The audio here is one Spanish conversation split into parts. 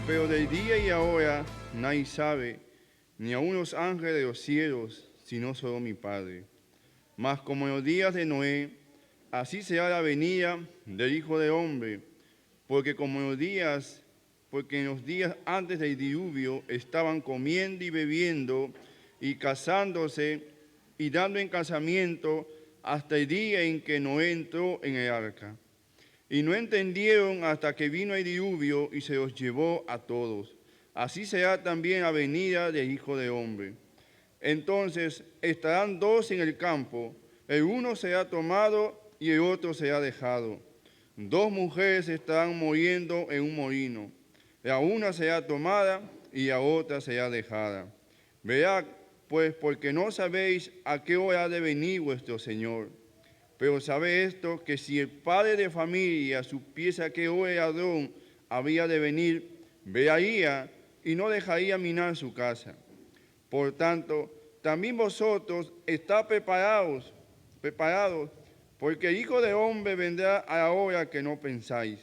Pero del día y ahora nadie sabe, ni aun los ángeles de los cielos, sino solo mi Padre. Mas como en los días de Noé, así será la venida del Hijo del Hombre, porque en los días antes del diluvio estaban comiendo y bebiendo y casándose y dando en casamiento hasta el día en que Noé entró en el arca. Y no entendieron hasta que vino el diluvio y se los llevó a todos. Así será también la venida del Hijo del Hombre. Entonces estarán dos en el campo, el uno será tomado y el otro será dejado. Dos mujeres estarán moliendo en un molino, la una será tomada y la otra será dejada. Verá, pues, porque no sabéis a qué hora ha de venir vuestro Señor. Pero sabe esto, que si el padre de familia supiese a qué hora el ladrón había de venir, velaría y no dejaría minar su casa. Por tanto, también vosotros estad preparados, porque el Hijo del Hombre vendrá a la hora que no pensáis.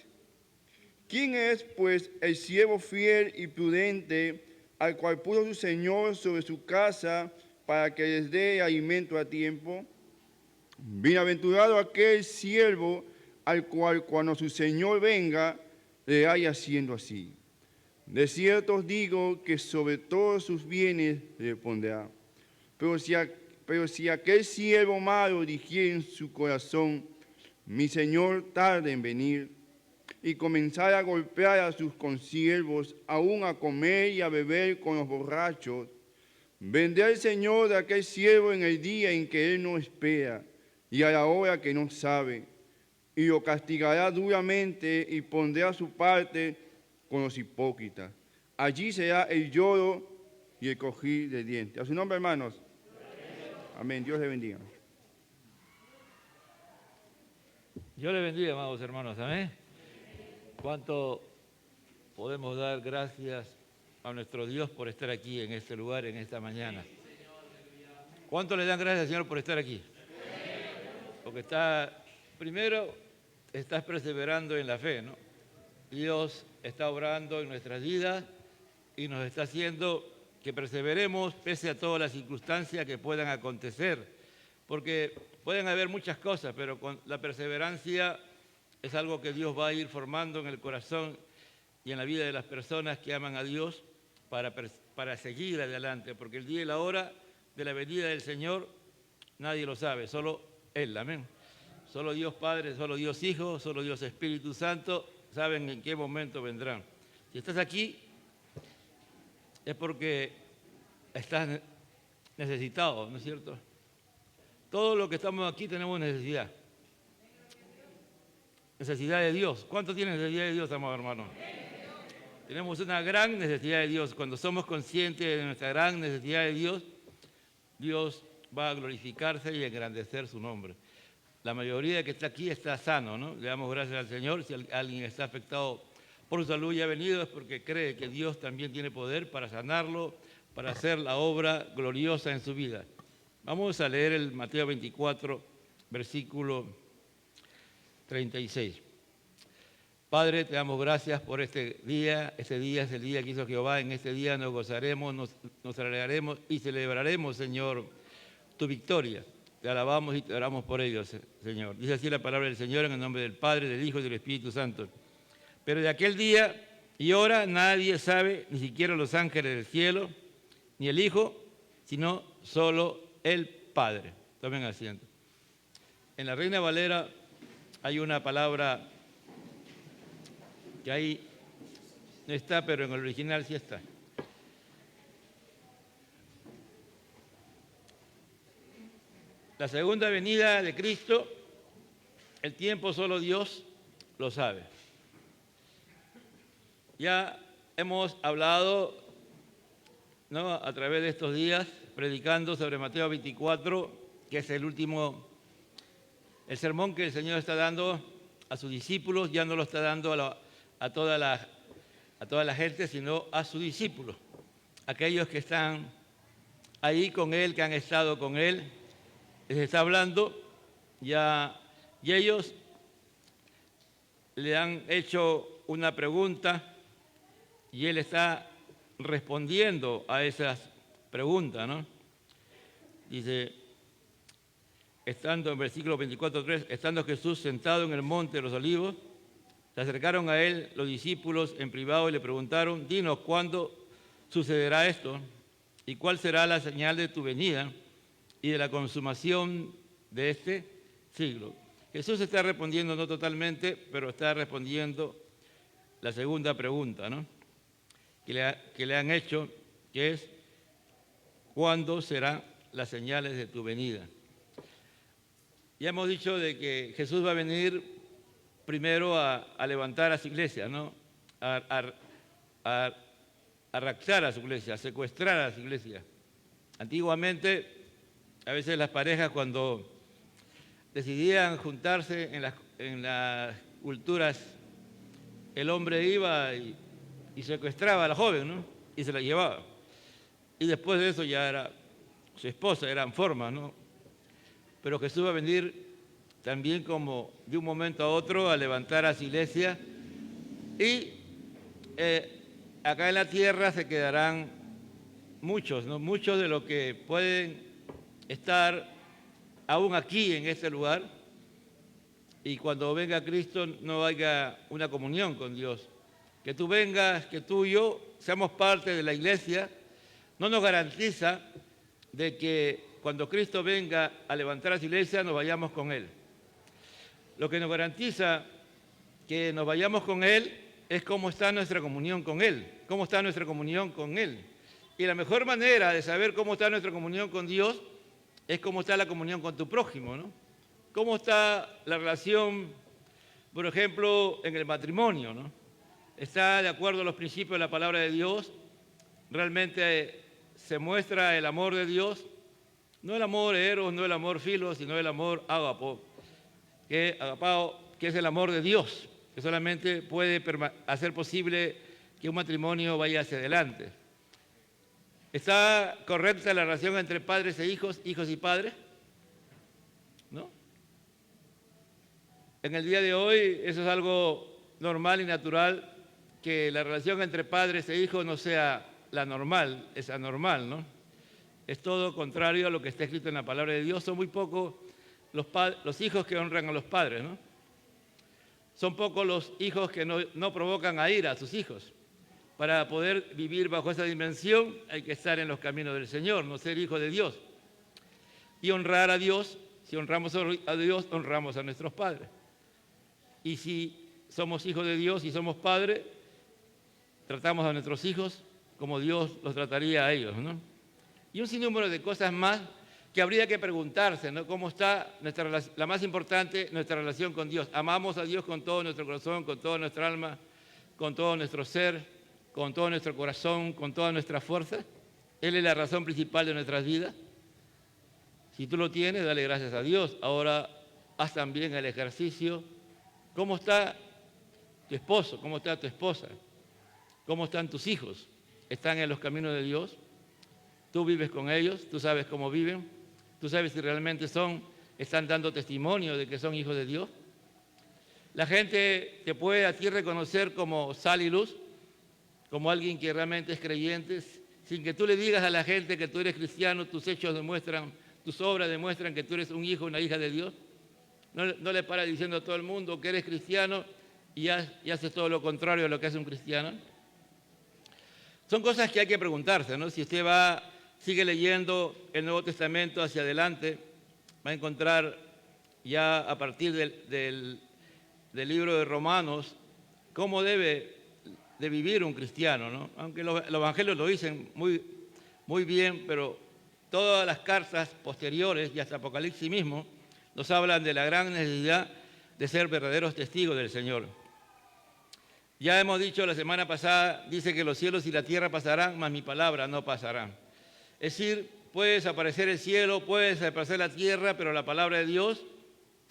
¿Quién es, pues, el siervo fiel y prudente al cual puso su Señor sobre su casa para que les dé alimento a tiempo? Bienaventurado aquel siervo al cual cuando su Señor venga le haya haciendo así. De cierto os digo que sobre todos sus bienes le pondrá. Pero si aquel siervo malo dijere en su corazón, mi Señor tarde en venir, y comenzar a golpear a sus consiervos, aún a comer y a beber con los borrachos, vendrá el Señor de aquel siervo en el día en que él no espera y a la hora que no sabe, y lo castigará duramente y pondrá su parte con los hipócritas. Allí será el lloro y el crujir de dientes. A su nombre, hermanos. Amén. Dios le bendiga. Dios le bendiga, amados hermanos. Amén. ¿Cuánto podemos dar gracias a nuestro Dios por estar aquí en este lugar, en esta mañana? ¿Cuánto le dan gracias, Señor, por estar aquí? Porque primero, estás perseverando en la fe, ¿no? Dios está obrando en nuestras vidas y nos está haciendo que perseveremos pese a todas las circunstancias que puedan acontecer. Porque pueden haber muchas cosas, pero con la perseverancia es algo que Dios va a ir formando en el corazón y en la vida de las personas que aman a Dios para seguir adelante. Porque el día y la hora de la venida del Señor nadie lo sabe, solo Él, amén. Solo Dios Padre, solo Dios Hijo, solo Dios Espíritu Santo saben en qué momento vendrán. Si estás aquí es porque estás necesitado, ¿no es cierto? Todos los que estamos aquí tenemos necesidad. Necesidad de Dios. ¿Cuántos tienen necesidad de Dios, amados hermanos? Tenemos una gran necesidad de Dios. Cuando somos conscientes de nuestra gran necesidad de Dios, Dios va a glorificarse y engrandecer su nombre. La mayoría que está aquí está sano, ¿no? Le damos gracias al Señor. Si alguien está afectado por su salud y ha venido es porque cree que Dios también tiene poder para sanarlo, para hacer la obra gloriosa en su vida. Vamos a leer el Mateo 24, versículo 36. Padre, te damos gracias por este día. Este día es el día que hizo Jehová. En este día nos gozaremos, nos alegraremos y celebraremos, Señor, tu victoria. Te alabamos y te oramos por ello, Señor. Dice así la palabra del Señor en el nombre del Padre, del Hijo y del Espíritu Santo. Pero de aquel día y hora nadie sabe, ni siquiera los ángeles del cielo, ni el Hijo, sino solo el Padre. Tomen asiento. En la Reina Valera hay una palabra que ahí no está, pero en el original sí está. La segunda venida de Cristo, el tiempo solo Dios lo sabe. Ya hemos hablado, ¿no?, a través de estos días, predicando sobre Mateo 24, que es el sermón que el Señor está dando a sus discípulos. Ya no lo está dando a toda la gente, sino a sus discípulos, aquellos que están ahí con Él, que han estado con Él. Les está hablando ya, y ellos le han hecho una pregunta y él está respondiendo a esas preguntas, ¿no? Dice, estando en versículo 24:3, estando Jesús sentado en el monte de los Olivos, se acercaron a él los discípulos en privado y le preguntaron, dinos, ¿cuándo sucederá esto? ¿Y cuál será la señal de tu venida y de la consumación de este siglo? Jesús está respondiendo, no totalmente, pero está respondiendo la segunda pregunta, ¿no? que le han hecho, que es, ¿cuándo serán las señales de tu venida? Ya hemos dicho de que Jesús va a venir primero a levantar a su iglesia, ¿no? A raptar a su iglesia, a secuestrar a su iglesia. Antiguamente, a veces las parejas cuando decidían juntarse en las culturas, el hombre iba y secuestraba a la joven, ¿no? Y se la llevaba. Y después de eso ya era su esposa, eran formas, ¿no? Pero Jesús va a venir también como de un momento a otro a levantar a su iglesia y acá en la tierra se quedarán muchos, ¿no? Muchos de los que pueden estar aún aquí en este lugar y cuando venga Cristo no haya una comunión con Dios. Que tú vengas, que tú y yo seamos parte de la iglesia, no nos garantiza de que cuando Cristo venga a levantar a su iglesia nos vayamos con Él. Lo que nos garantiza que nos vayamos con Él es cómo está nuestra comunión con Él, cómo está nuestra comunión con Él. Y la mejor manera de saber cómo está nuestra comunión con Dios es cómo está la comunión con tu prójimo, ¿no? Cómo está la relación, por ejemplo, en el matrimonio, ¿no? ¿Está de acuerdo a los principios de la palabra de Dios? ¿Realmente se muestra el amor de Dios? No el amor eros, no el amor filo, sino el amor agapao, que es el amor de Dios, que solamente puede hacer posible que un matrimonio vaya hacia adelante. ¿Está correcta la relación entre padres e hijos, hijos y padres? ¿No? En el día de hoy eso es algo normal y natural, que la relación entre padres e hijos no sea la normal, es anormal, ¿no? Es todo contrario a lo que está escrito en la palabra de Dios. Son muy pocos los hijos que honran a los padres, ¿no? Son pocos los hijos que no provocan a ira a sus hijos. Para poder vivir bajo esa dimensión hay que estar en los caminos del Señor, no ser hijo de Dios. Y honrar a Dios, si honramos a Dios, honramos a nuestros padres. Y si somos hijos de Dios y somos padres, tratamos a nuestros hijos como Dios los trataría a ellos, ¿no? Y un sinnúmero de cosas más que habría que preguntarse, ¿no? ¿Cómo está la más importante, nuestra relación con Dios? ¿Amamos a Dios con todo nuestro corazón, con toda nuestra alma, con todo nuestro ser, con todo nuestro corazón, con toda nuestra fuerza? Él es la razón principal de nuestras vidas. Si tú lo tienes, dale gracias a Dios. Ahora haz también el ejercicio. ¿Cómo está tu esposo? ¿Cómo está tu esposa? ¿Cómo están tus hijos? ¿Están en los caminos de Dios? ¿Tú vives con ellos? ¿Tú sabes cómo viven? ¿Tú sabes si realmente están dando testimonio de que son hijos de Dios? La gente te puede a ti reconocer como sal y luz, como alguien que realmente es creyente, sin que tú le digas a la gente que tú eres cristiano. Tus hechos demuestran, tus obras demuestran que tú eres un hijo, una hija de Dios. No le paras diciendo a todo el mundo que eres cristiano y haces todo lo contrario a lo que hace un cristiano. Son cosas que hay que preguntarse, ¿no? Si usted sigue leyendo el Nuevo Testamento hacia adelante, va a encontrar ya a partir del libro de Romanos cómo debe de vivir un cristiano, ¿no? Aunque los evangelios lo dicen muy bien, pero todas las cartas posteriores y hasta Apocalipsis mismo nos hablan de la gran necesidad de ser verdaderos testigos del Señor. Ya hemos dicho la semana pasada, dice que los cielos y la tierra pasarán, mas mi palabra no pasará. Es decir, puede desaparecer el cielo, puede desaparecer la tierra, pero la palabra de Dios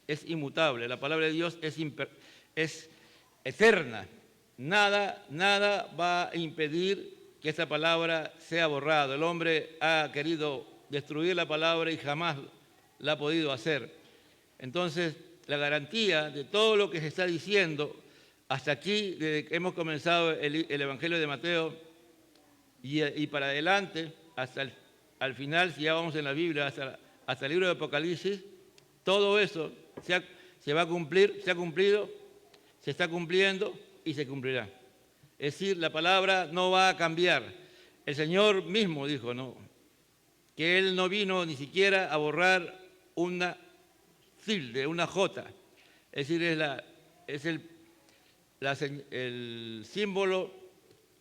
es inmutable, la palabra de Dios es eterna. Nada va a impedir que esa palabra sea borrada. El hombre ha querido destruir la palabra y jamás la ha podido hacer. Entonces, la garantía de todo lo que se está diciendo hasta aquí, desde que hemos comenzado el Evangelio de Mateo, y para adelante, al final, si ya vamos en la Biblia, hasta el libro de Apocalipsis, todo eso se va a cumplir, se ha cumplido, se está cumpliendo y se cumplirá. Es decir, la palabra no va a cambiar. El Señor mismo dijo, ¿no?, que Él no vino ni siquiera a borrar una tilde, una jota. Es decir, es el símbolo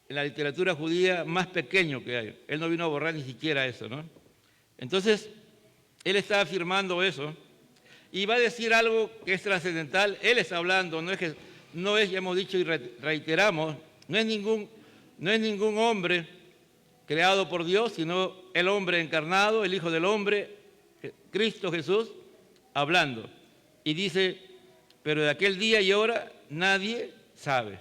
en la literatura judía más pequeño que hay. Él no vino a borrar ni siquiera eso, ¿no? Entonces, Él está afirmando eso y va a decir algo que es trascendental. Él está hablando, no es, ya hemos dicho y reiteramos, no es ningún hombre creado por Dios, sino el hombre encarnado, el Hijo del Hombre, Cristo Jesús, hablando. Y dice, pero de aquel día y hora nadie sabe,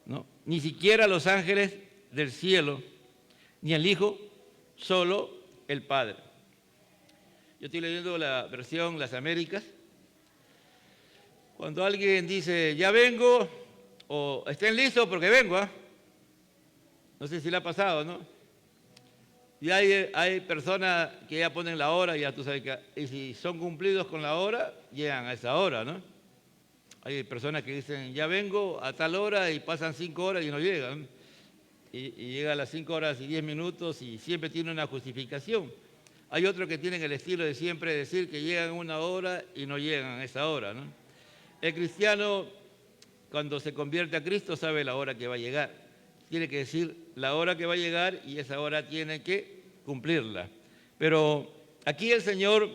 ¿no? Ni siquiera los ángeles del cielo, ni el Hijo, solo el Padre. Yo estoy leyendo la versión Las Américas. Cuando alguien dice, ya vengo, o estén listos porque vengo, ¿eh? No sé si le ha pasado, ¿no? Y hay personas que ya ponen la hora, ya tú sabes que, y si son cumplidos con la hora, llegan a esa hora, ¿no? Hay personas que dicen, ya vengo a tal hora y pasan 5 horas y no llegan. Y llega a las 5 horas y 10 minutos y siempre tiene una justificación. Hay otros que tienen el estilo de siempre decir que llegan 1 hora y no llegan a esa hora, ¿no? El cristiano, cuando se convierte a Cristo, sabe la hora que va a llegar. Tiene que decir la hora que va a llegar y esa hora tiene que cumplirla. Pero aquí el Señor,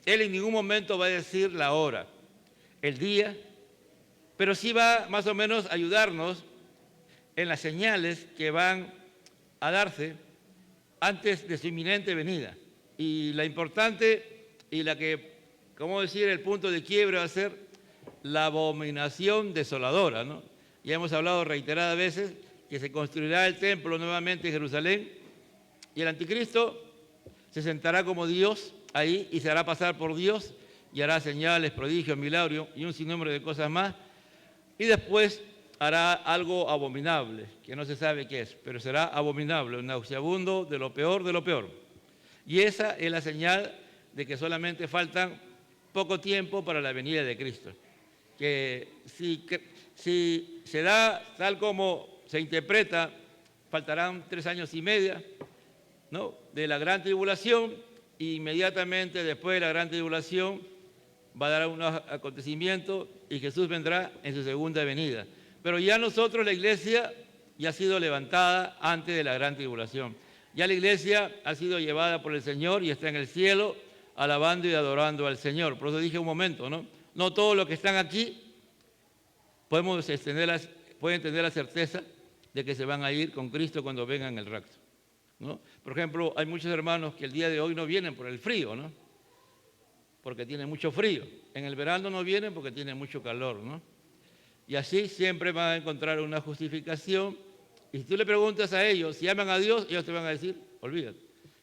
Él en ningún momento va a decir la hora, el día, pero sí va más o menos a ayudarnos en las señales que van a darse antes de su inminente venida. Y la importante y la que, ¿cómo decir?, el punto de quiebre va a ser la abominación desoladora, ¿no? Ya hemos hablado reiteradas veces que se construirá el templo nuevamente en Jerusalén y el anticristo se sentará como Dios ahí y se hará pasar por Dios y hará señales, prodigios, milagros y un sinnúmero de cosas más. Y después hará algo abominable, que no se sabe qué es, pero será abominable, un nauseabundo de lo peor de lo peor. Y esa es la señal de que solamente faltan poco tiempo para la venida de Cristo. Que si se da tal como se interpreta, faltarán 3 años y medio, ¿no?, de la gran tribulación, e inmediatamente después de la gran tribulación va a dar un acontecimiento y Jesús vendrá en su segunda venida. Pero ya nosotros, la iglesia, ya ha sido levantada antes de la gran tribulación. Ya la iglesia ha sido llevada por el Señor y está en el cielo alabando y adorando al Señor. Por eso dije un momento, ¿no? No todos los que están aquí pueden tener la certeza de que se van a ir con Cristo cuando vengan el rapto, ¿no? Por ejemplo, hay muchos hermanos que el día de hoy no vienen por el frío, ¿no?, porque tiene mucho frío. En el verano no vienen porque tiene mucho calor, ¿no? Y así siempre van a encontrar una justificación. Y si tú le preguntas a ellos si aman a Dios, ellos te van a decir, olvídate,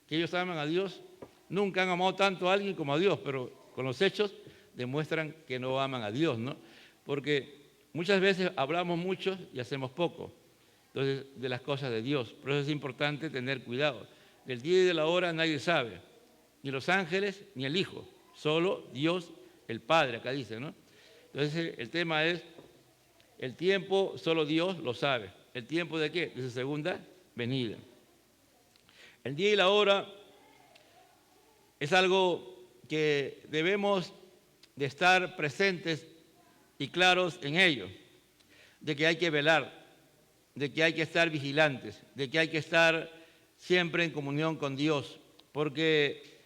que ellos aman a Dios. Nunca han amado tanto a alguien como a Dios, pero con los hechos demuestran que no aman a Dios, ¿no? Porque muchas veces hablamos mucho y hacemos poco, entonces, de las cosas de Dios. Por eso es importante tener cuidado. Del día y de la hora nadie sabe, ni los ángeles ni el Hijo, solo Dios el Padre, acá dice, ¿no? Entonces el tema es, el tiempo solo Dios lo sabe. ¿El tiempo de qué? De su segunda venida. El día y la hora es algo que debemos de estar presentes y claros en ello, de que hay que velar, de que hay que estar vigilantes, de que hay que estar siempre en comunión con Dios, porque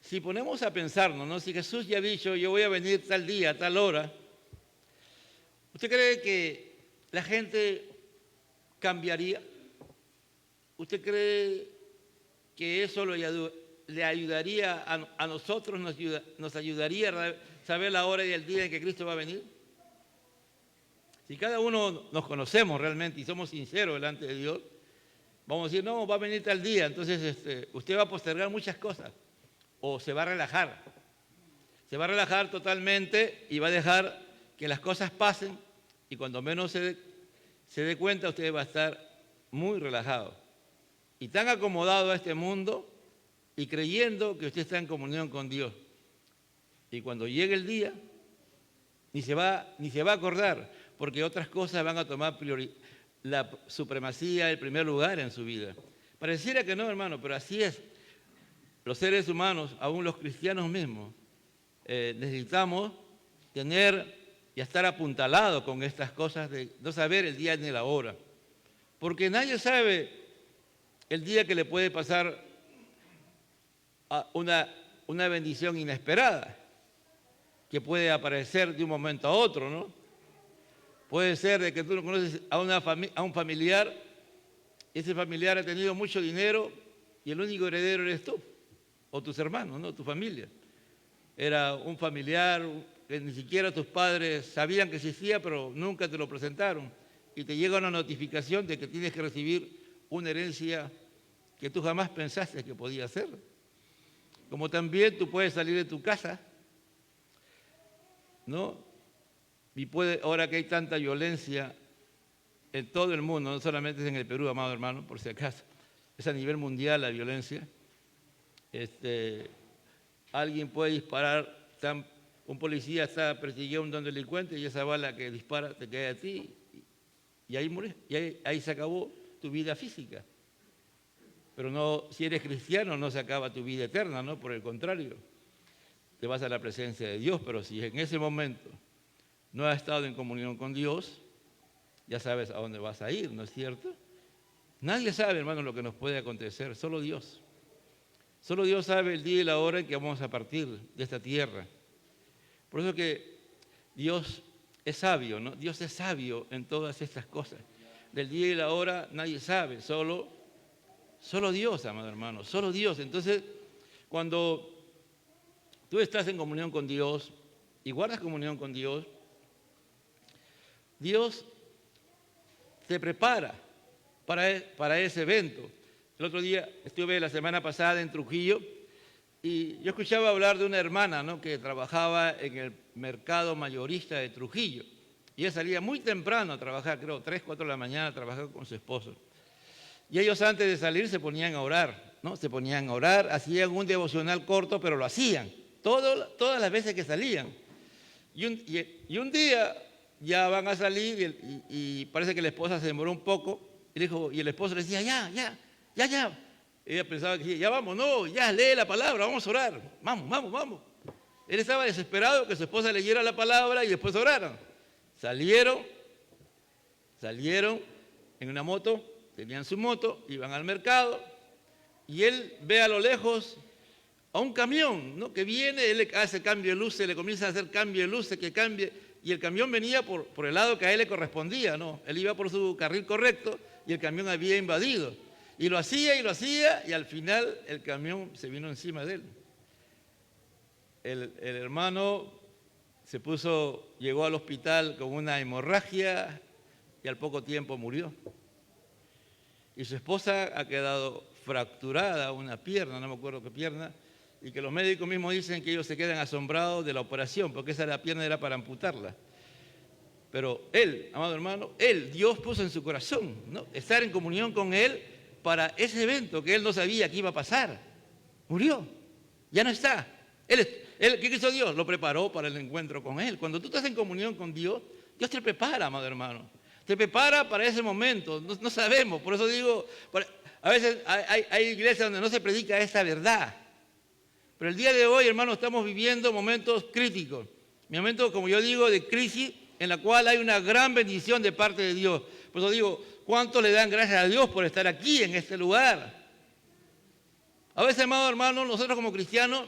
si ponemos a pensarnos, ¿no?, si Jesús ya ha dicho, yo voy a venir tal día, tal hora, ¿usted cree que la gente cambiaría? ¿Usted cree que eso le ayudaría a nosotros, nos ayudaría a saber la hora y el día en que Cristo va a venir? Si cada uno nos conocemos realmente y somos sinceros delante de Dios, vamos a decir, no, va a venir tal día, entonces usted va a postergar muchas cosas o se va a relajar. Se va a relajar totalmente y va a dejar que las cosas pasen y cuando menos se dé cuenta, usted va a estar muy relajado y tan acomodado a este mundo y creyendo que usted está en comunión con Dios. Y cuando llegue el día, ni se va a acordar, porque otras cosas van a tomar la supremacía, el primer lugar en su vida. Pareciera que no, hermano, pero así es. Los seres humanos, aún los cristianos mismos, necesitamos tener y estar apuntalados con estas cosas de no saber el día ni la hora. Porque nadie sabe el día que le puede pasar a una bendición inesperada, que puede aparecer de un momento a otro, ¿no? Puede ser de que tú no conoces a un familiar, ese familiar ha tenido mucho dinero y el único heredero eres tú, o tus hermanos, ¿no? Tu familia. Era un familiar que ni siquiera tus padres sabían que existía, pero nunca te lo presentaron. Y te llega una notificación de que tienes que recibir una herencia que tú jamás pensaste que podía ser. Como también tú puedes salir de tu casa, ¿no? Y ahora que hay tanta violencia en todo el mundo, no solamente es en el Perú, amado hermano, por si acaso, es a nivel mundial la violencia. Alguien puede disparar, un policía está persiguiendo a un delincuente y esa bala que dispara te cae a ti y ahí mueres, y ahí se acabó tu vida física. Pero no, si eres cristiano no se acaba tu vida eterna, ¿no? Por el contrario, te vas a la presencia de Dios, pero si en ese momento no has estado en comunión con Dios, ya sabes a dónde vas a ir, ¿no es cierto? Nadie sabe, hermano, lo que nos puede acontecer, solo Dios. Solo Dios sabe el día y la hora en que vamos a partir de esta tierra. Por eso que Dios es sabio, ¿no? Dios es sabio en todas estas cosas. Del día y la hora nadie sabe, solo Dios, amado hermano, solo Dios. Entonces, cuando tú estás en comunión con Dios y guardas comunión con Dios, Dios te prepara para ese evento. El otro día estuve la semana pasada en Trujillo y yo escuchaba hablar de una hermana, ¿no? Que trabajaba en el mercado mayorista de Trujillo. Y ella salía muy temprano a trabajar, creo 3, 4 de la mañana a trabajar con su esposo. Y ellos antes de salir se ponían a orar, ¿no? Se ponían a orar, hacían un devocional corto, pero lo hacían todas las veces que salían. Y un día ya van a salir y parece que la esposa se demoró un poco y el esposo le decía, ya. Ella pensaba que ya vamos, no, ya lee la palabra, vamos a orar, vamos. Él estaba desesperado que su esposa leyera la palabra y después oraran. Salieron en una moto, tenían su moto, iban al mercado y él ve a lo lejos a un camión, ¿no? Que viene, él le hace cambio de luces, le comienza a hacer cambio de luces, que cambie, y el camión venía por el lado que a él le correspondía, ¿no? Él iba por su carril correcto y el camión había invadido. Y lo hacía, y al final el camión se vino encima de él. El hermano llegó al hospital con una hemorragia y al poco tiempo murió. Y su esposa ha quedado fracturada, una pierna, no me acuerdo qué pierna, y que los médicos mismos dicen que ellos se quedan asombrados de la operación, porque la pierna era para amputarla. Pero él, amado hermano, Dios puso en su corazón, ¿no? Estar en comunión con él para ese evento que él no sabía que iba a pasar. Murió, ya no está. ¿Qué hizo Dios? Lo preparó para el encuentro con él. Cuando tú estás en comunión con Dios, Dios te prepara, amado hermano. Te prepara para ese momento. No sabemos, por eso digo, a veces hay iglesias donde no se predica esta verdad. Pero el día de hoy, hermano, estamos viviendo momentos críticos. Momentos, como yo digo, de crisis en la cual hay una gran bendición de parte de Dios. Por eso digo, ¿cuánto le dan gracias a Dios por estar aquí, en este lugar? A veces, amado hermano, nosotros como cristianos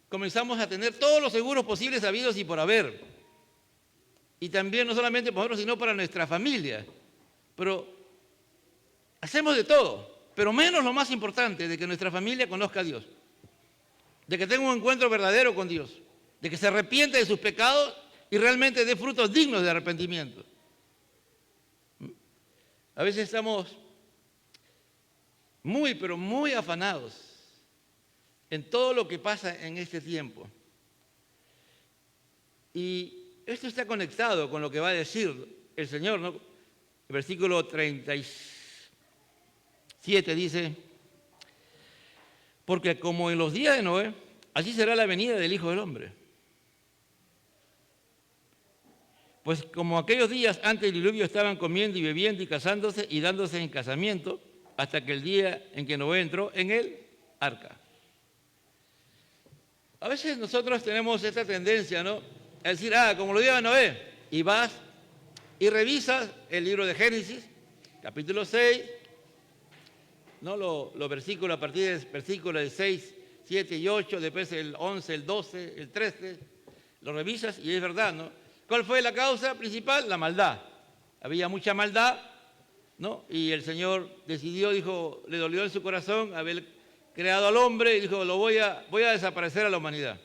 comenzamos a tener todos los seguros posibles habidos y por haber. Y también no solamente para nosotros, sino para nuestra familia. Pero hacemos de todo, pero menos lo más importante, de que nuestra familia conozca a Dios. De que tenga un encuentro verdadero con Dios. De que se arrepiente de sus pecados y realmente dé frutos dignos de arrepentimiento. A veces estamos pero muy afanados en todo lo que pasa en este tiempo. Y esto está conectado con lo que va a decir el Señor, ¿no? El versículo 37 dice, porque como en los días de Noé, así será la venida del Hijo del Hombre. Pues como aquellos días antes del diluvio estaban comiendo y bebiendo y casándose y dándose en casamiento, hasta que el día en que Noé entró en el arca. A veces nosotros tenemos esta tendencia, ¿no? A decir, como lo diga Noé, y vas y revisas el libro de Génesis, capítulo 6, ¿no? Los versículos a partir del versículo del 6, 7 y 8, después el 11, el 12, el 13, lo revisas y es verdad, ¿no? ¿Cuál fue la causa principal? La maldad. Había mucha maldad, ¿no? Y el Señor decidió, dijo, le dolió en su corazón haber creado al hombre y dijo, voy a desaparecer a la humanidad.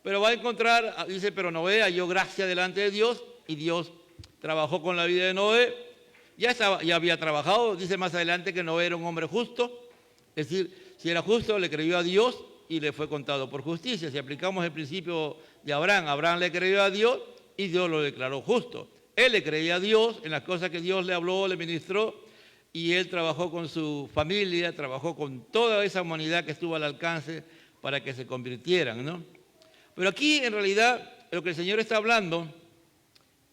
Pero va a encontrar, dice, pero Noé halló gracia delante de Dios y Dios trabajó con la vida de Noé. Ya había trabajado, dice más adelante que Noé era un hombre justo, es decir, si era justo le creyó a Dios y le fue contado por justicia. Si aplicamos el principio de Abraham, Abraham le creyó a Dios y Dios lo declaró justo. Él le creía a Dios en las cosas que Dios le habló, le ministró, y él trabajó con su familia, trabajó con toda esa humanidad que estuvo al alcance para que se convirtieran, ¿no? Pero aquí en realidad lo que el Señor está hablando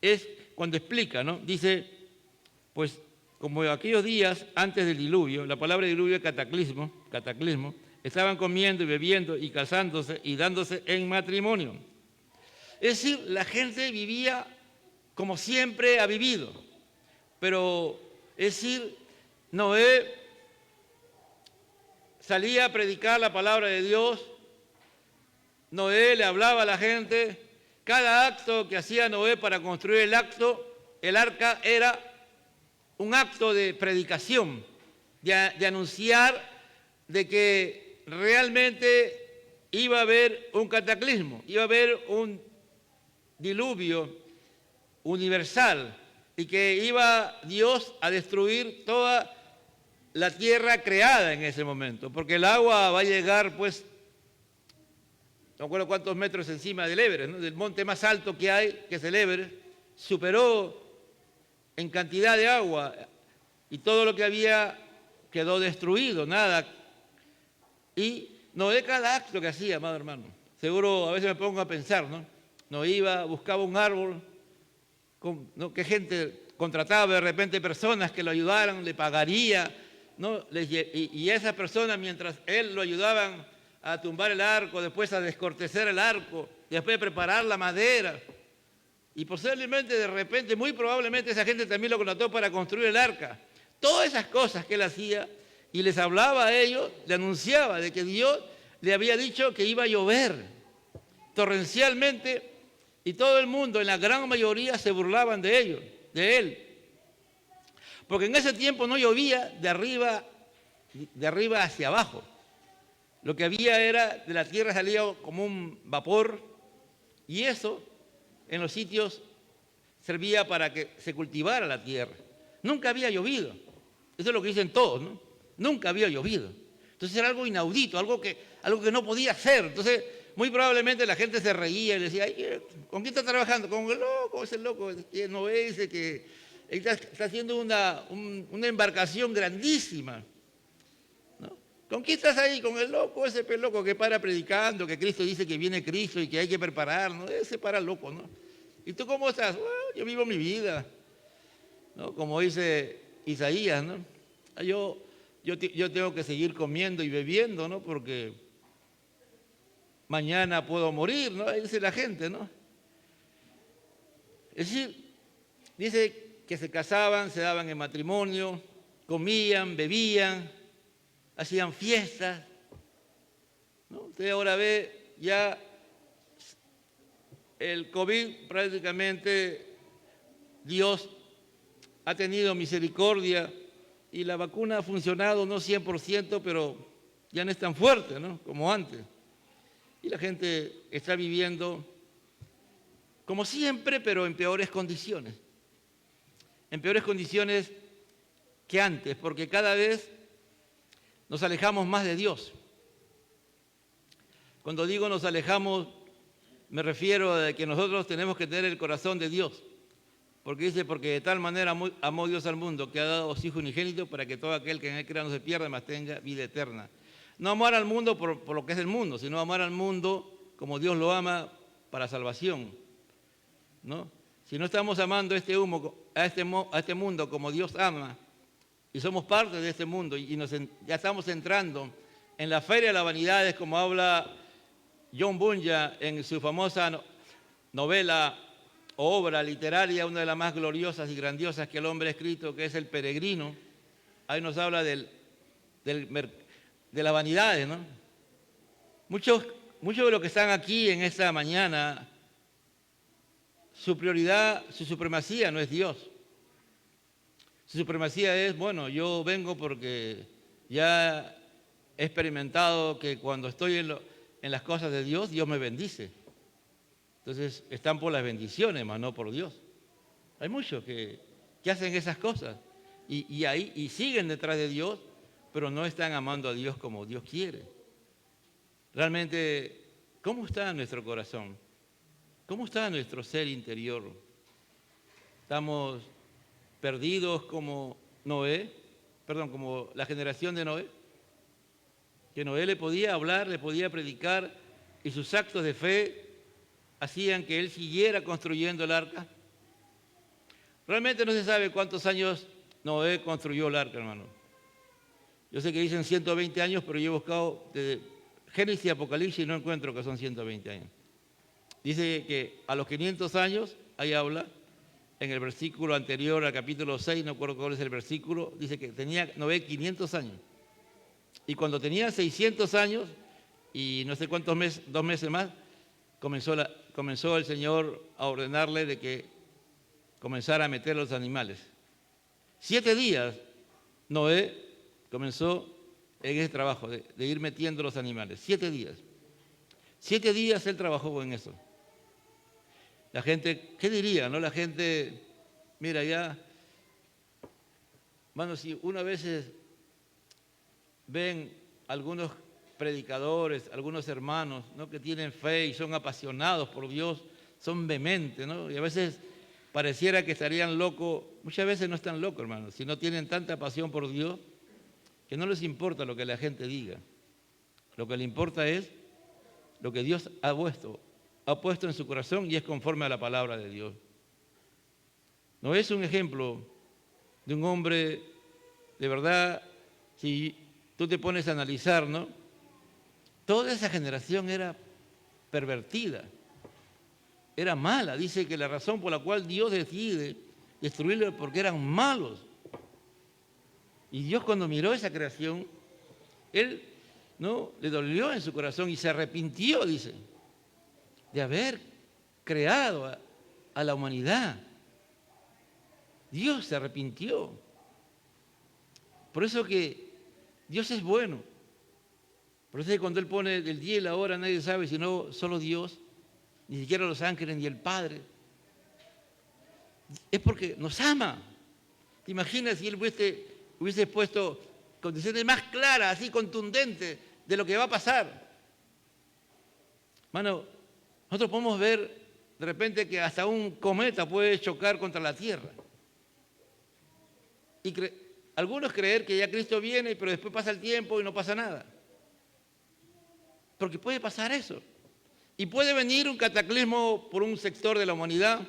es cuando explica, ¿no? Dice, pues como aquellos días antes del diluvio, la palabra diluvio es cataclismo, estaban comiendo y bebiendo y casándose y dándose en matrimonio. Es decir, la gente vivía como siempre ha vivido, pero es decir, Noé salía a predicar la palabra de Dios, Noé le hablaba a la gente, cada acto que hacía Noé para construir el arca era un acto de predicación, de anunciar de que realmente iba a haber un cataclismo, iba a haber un diluvio universal y que iba Dios a destruir toda la tierra creada en ese momento, porque el agua va a llegar, pues, no recuerdo cuántos metros encima del Everest, ¿no? Del monte más alto que hay, que es el Everest, superó en cantidad de agua y todo lo que había quedó destruido, nada. Y Noé cada acto que hacía, amado hermano, seguro a veces me pongo a pensar, ¿no? No iba, buscaba un árbol, ¿no? ¿Qué gente contrataba de repente personas que lo ayudaran, le pagaría, ¿no? Y esas personas, mientras él lo ayudaban a tumbar el arco, después a descortecer el arco, después a preparar la madera. Y posiblemente, de repente, muy probablemente esa gente también lo contrató para construir el arca. Todas esas cosas que él hacía y les hablaba a ellos, le anunciaba de que Dios le había dicho que iba a llover torrencialmente y todo el mundo, en la gran mayoría, se burlaban de ellos, de él. Porque en ese tiempo no llovía de arriba hacia abajo. Lo que había era, de la tierra salía como un vapor y eso en los sitios servía para que se cultivara la tierra. Nunca había llovido. Eso es lo que dicen todos, ¿no? Nunca había llovido. Entonces era algo inaudito, algo que no podía ser. Entonces, muy probablemente la gente se reía y le decía, ay, ¿con quién está trabajando? Con el loco, ese loco. No dice que él está haciendo una embarcación grandísima. ¿Con quién estás ahí? Con el loco, ese loco que para predicando, que Cristo dice que viene Cristo y que hay que preparar, ¿no? Ese para loco, ¿no? ¿Y tú cómo estás? Bueno, yo vivo mi vida, ¿no? Como dice Isaías, ¿no? Yo tengo que seguir comiendo y bebiendo, ¿no? Porque mañana puedo morir, ¿no? Ahí dice la gente, ¿no? Es decir, dice que se casaban, se daban en matrimonio, comían, bebían, hacían fiestas, ¿no? Usted ahora ve ya el COVID prácticamente Dios ha tenido misericordia y la vacuna ha funcionado, no 100%, pero ya no es tan fuerte, ¿no? Como antes. Y la gente está viviendo como siempre, pero en peores condiciones. En peores condiciones que antes, porque cada vez nos alejamos más de Dios. Cuando digo nos alejamos me refiero a que nosotros tenemos que tener el corazón de Dios. Porque dice, porque de tal manera amó Dios al mundo, que ha dado a su Hijo unigénito para que todo aquel que en él crea no se pierda, mas tenga vida eterna. No amar al mundo por lo que es el mundo, sino amar al mundo como Dios lo ama para salvación, ¿no? Si no estamos amando a este mundo como Dios ama, y somos parte de este mundo, y ya estamos entrando en la feria de las vanidades, como habla John Bunyan en su famosa novela o obra literaria, una de las más gloriosas y grandiosas que el hombre ha escrito, que es El Peregrino. Ahí nos habla de las vanidades, ¿no? Muchos de los que están aquí en esta mañana, su prioridad, su supremacía no es Dios. Su supremacía es, bueno, yo vengo porque ya he experimentado que cuando estoy en las cosas de Dios, Dios me bendice. Entonces, están por las bendiciones, mas no por Dios. Hay muchos que hacen esas cosas y siguen detrás de Dios, pero no están amando a Dios como Dios quiere. Realmente, ¿cómo está nuestro corazón? ¿Cómo está nuestro ser interior? ¿Estamos perdidos como como la generación de Noé? Que Noé le podía hablar, le podía predicar, y sus actos de fe hacían que él siguiera construyendo el arca. Realmente no se sabe cuántos años Noé construyó el arca, hermano. Yo sé que dicen 120 años, pero yo he buscado desde Génesis y Apocalipsis y no encuentro que son 120 años. Dice que a los 500 años, ahí habla, en el versículo anterior al capítulo 6, no recuerdo cuál es el versículo, dice que tenía Noé 500 años. Y cuando tenía 600 años, y no sé cuántos meses, 2 meses más, comenzó el Señor a ordenarle de que comenzara a meter los animales. 7 días Noé comenzó en ese trabajo de ir metiendo los animales. 7 días. 7 días él trabajó en eso. La gente, ¿qué diría, no? La gente, mira ya, hermano, si uno a veces ven algunos predicadores, algunos hermanos, ¿no?, que tienen fe y son apasionados por Dios, son vehementes, ¿no? Y a veces pareciera que estarían locos. Muchas veces no están locos, hermanos, si no tienen tanta pasión por Dios que no les importa lo que la gente diga. Lo que le importa es lo que Dios ha puesto en su corazón y es conforme a la palabra de Dios. No es un ejemplo de un hombre, de verdad, si tú te pones a analizar, ¿no? Toda esa generación era pervertida, era mala. Dice que la razón por la cual Dios decide destruirlo es porque eran malos. Y Dios, cuando miró esa creación, Él, ¿no?, le dolió en su corazón y se arrepintió, dice, de haber creado a la humanidad. Dios se arrepintió. Por eso que Dios es bueno. Por eso que cuando Él pone el día y la hora, nadie sabe, sino solo Dios, ni siquiera los ángeles ni el Padre. Es porque nos ama. ¿Te imaginas si Él hubiese puesto condiciones más claras, así contundentes, de lo que va a pasar? Hermano, nosotros podemos ver de repente que hasta un cometa puede chocar contra la Tierra. Y algunos creer que ya Cristo viene, pero después pasa el tiempo y no pasa nada. Porque puede pasar eso. Y puede venir un cataclismo por un sector de la humanidad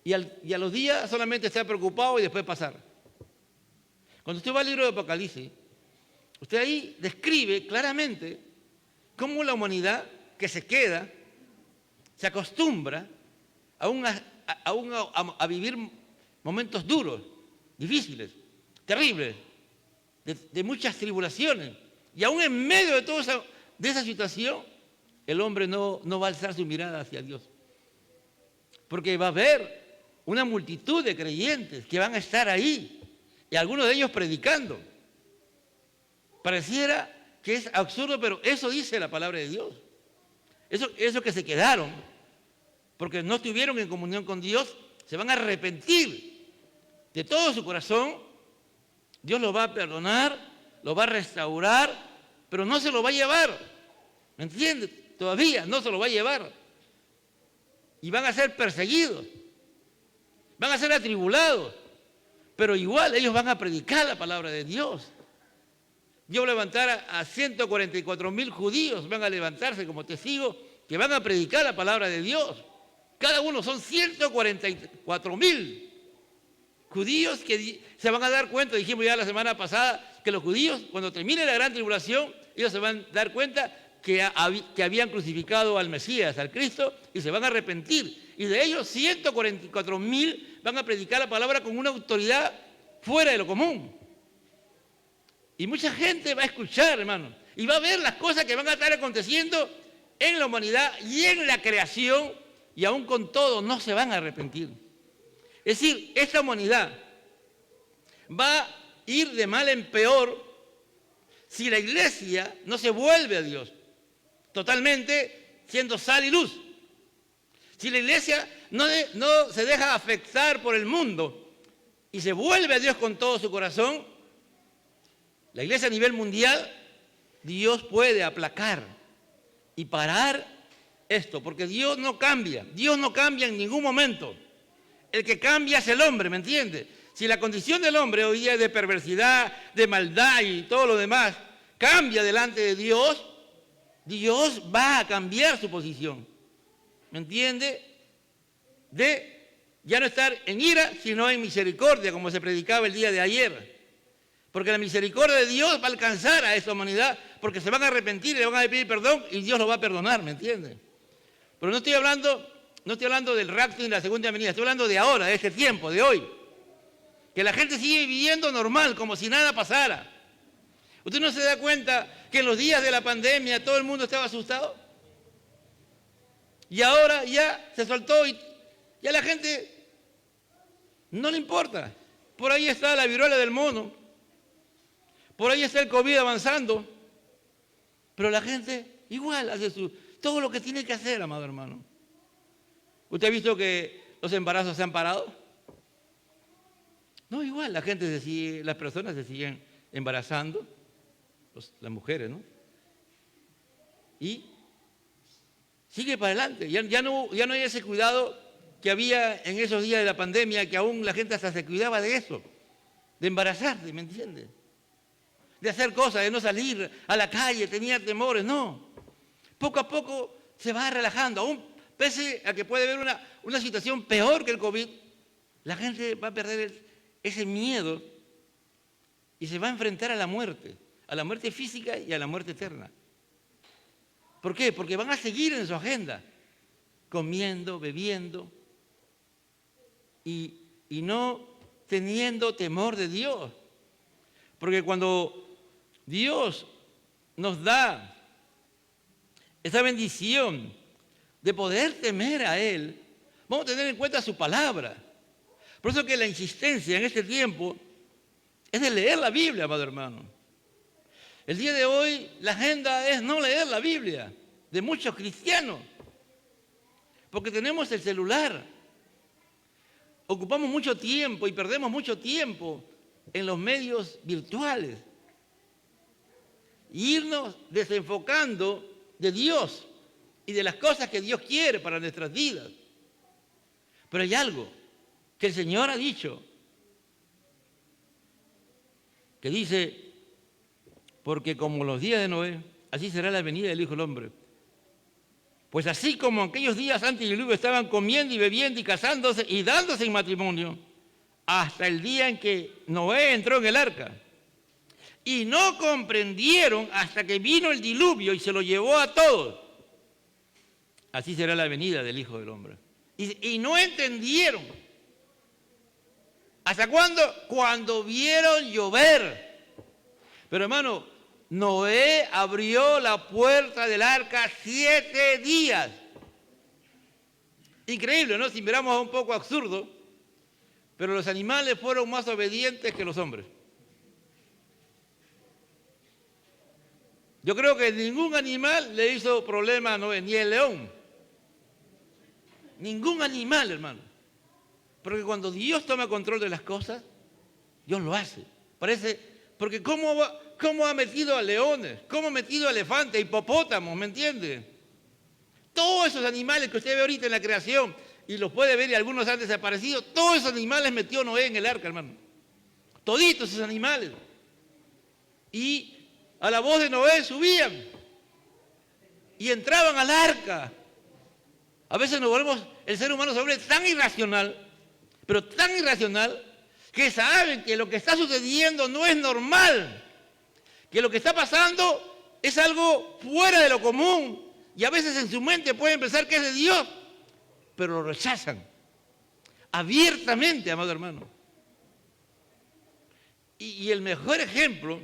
y a los días solamente estar preocupado y después pasar. Cuando usted va al libro de Apocalipsis, usted ahí describe claramente cómo la humanidad que se queda se acostumbra a vivir momentos duros, difíciles, terribles, de muchas tribulaciones. Y aún en medio de toda esa situación, el hombre no va a alzar su mirada hacia Dios. Porque va a haber una multitud de creyentes que van a estar ahí, y algunos de ellos predicando. Pareciera que es absurdo, pero eso dice la palabra de Dios. Eso que se quedaron, porque no estuvieron en comunión con Dios, se van a arrepentir de todo su corazón. Dios los va a perdonar, lo va a restaurar, pero no se lo va a llevar. ¿Me entiendes? todavía no se lo va a llevar. Y van a ser perseguidos, van a ser atribulados, pero igual ellos van a predicar la palabra de Dios. Yo voy a levantar a 144,000 judíos, van a levantarse como testigos que van a predicar la palabra de Dios. Cada uno son 144,000 judíos que se van a dar cuenta, dijimos ya la semana pasada, que los judíos cuando termine la gran tribulación, ellos se van a dar cuenta que habían crucificado al Mesías, al Cristo, y se van a arrepentir. Y de ellos 144,000 van a predicar la palabra con una autoridad fuera de lo común. Y mucha gente va a escuchar, hermano, y va a ver las cosas que van a estar aconteciendo en la humanidad y en la creación, y aún con todo no se van a arrepentir. Es decir, esta humanidad va a ir de mal en peor si la iglesia no se vuelve a Dios, totalmente siendo sal y luz. Si la iglesia no se deja afectar por el mundo y se vuelve a Dios con todo su corazón, la iglesia a nivel mundial, Dios puede aplacar y parar esto, porque Dios no cambia en ningún momento. El que cambia es el hombre, ¿me entiende? Si la condición del hombre hoy día es de perversidad, de maldad y todo lo demás, cambia delante de Dios, Dios va a cambiar su posición, ¿me entiende? De ya no estar en ira, sino en misericordia, como se predicaba el día de ayer. Porque la misericordia de Dios va a alcanzar a esta humanidad, porque se van a arrepentir y le van a pedir perdón y Dios lo va a perdonar, ¿me entiende? Pero no estoy hablando del rapto ni de la segunda venida, estoy hablando de ahora, de este tiempo, de hoy. Que la gente sigue viviendo normal, como si nada pasara. ¿Usted no se da cuenta que en los días de la pandemia todo el mundo estaba asustado? Y ahora ya se soltó y ya a la gente no le importa. Por ahí está la viruela del mono, por ahí está el COVID avanzando, pero la gente igual hace todo lo que tiene que hacer, amado hermano. ¿Usted ha visto que los embarazos se han parado? No, igual, la gente las personas se siguen embarazando, las mujeres, ¿no? Y sigue para adelante. Ya no hay ese cuidado que había en esos días de la pandemia, que aún la gente hasta se cuidaba de eso, de embarazarse, ¿me entiende? De hacer cosas, de no salir a la calle, tenía temores, no. Poco a poco se va relajando, aún pese a que puede haber una situación peor que el COVID, la gente va a perder ese miedo y se va a enfrentar a la muerte física y a la muerte eterna. ¿Por qué? Porque van a seguir en su agenda, comiendo, bebiendo y no teniendo temor de Dios. Porque cuando Dios nos da esa bendición de poder temer a Él, vamos a tener en cuenta su palabra. Por eso que la insistencia en este tiempo es de leer la Biblia, amado hermano. El día de hoy la agenda es no leer la Biblia de muchos cristianos, porque tenemos el celular. Ocupamos mucho tiempo y perdemos mucho tiempo en los medios virtuales. Y irnos desenfocando de Dios y de las cosas que Dios quiere para nuestras vidas. Pero hay algo que el Señor ha dicho, que dice, porque como los días de Noé, así será la venida del Hijo del Hombre. Pues así como aquellos días antes del diluvio estaban comiendo y bebiendo y casándose y dándose en matrimonio, hasta el día en que Noé entró en el arca. Y no comprendieron hasta que vino el diluvio y se lo llevó a todos. Así será la venida del Hijo del Hombre. Y no entendieron. ¿Hasta cuándo? Cuando vieron llover. Pero hermano, Noé abrió la puerta del arca 7 días. Increíble, ¿no? Si miramos un poco absurdo, pero los animales fueron más obedientes que los hombres. Yo creo que ningún animal le hizo problema a Noé, ni el león. Ningún animal, hermano. Porque cuando Dios toma control de las cosas, Dios lo hace. Porque ¿cómo ha metido a leones? ¿Cómo ha metido a elefantes, hipopótamos? ¿Me entiende? todos esos animales que usted ve ahorita en la creación, y los puede ver y algunos han desaparecido, todos esos animales metió Noé en el arca, hermano. Toditos esos animales. Y a la voz de Noé subían y entraban al arca. A veces nos volvemos, el ser humano se vuelve tan irracional, pero tan irracional, que saben que lo que está sucediendo no es normal, que lo que está pasando es algo fuera de lo común, y a veces en su mente pueden pensar que es de Dios, pero lo rechazan abiertamente, amado hermano. Y el mejor ejemplo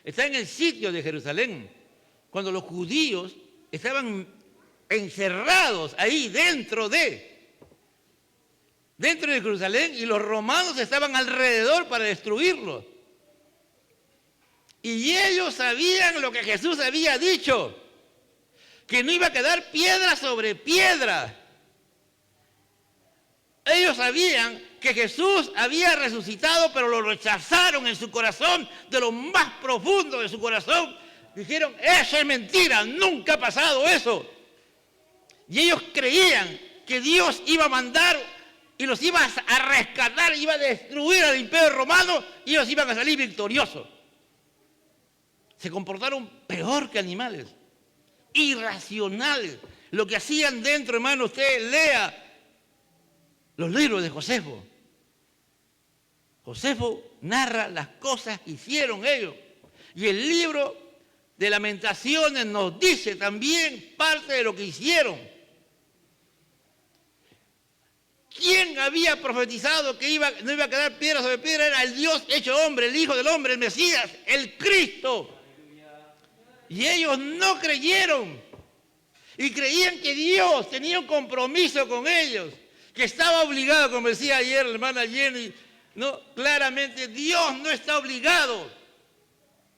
está en el sitio de Jerusalén, cuando los judíos estaban encerrados ahí dentro de Jerusalén, y los romanos estaban alrededor para destruirlos. Y ellos sabían lo que Jesús había dicho, que no iba a quedar piedra sobre piedra. Ellos sabían que Jesús había resucitado, pero lo rechazaron en su corazón, de lo más profundo de su corazón. Dijeron, eso es mentira, nunca ha pasado eso. Y ellos creían que Dios iba a mandar y los iba a rescatar, iba a destruir al imperio romano, y ellos iban a salir victoriosos. Se comportaron peor que animales, irracionales. Lo que hacían dentro, hermano, usted lea los libros de Josefo. Josefo narra las cosas que hicieron ellos. Y el libro de Lamentaciones nos dice también parte de lo que hicieron. ¿Quién había profetizado que no iba a quedar piedra sobre piedra? Era el Dios hecho hombre, el Hijo del Hombre, el Mesías, el Cristo. Y ellos no creyeron. Y creían que Dios tenía un compromiso con ellos, que estaba obligado, como decía ayer la hermana Jenny. No, claramente Dios no está obligado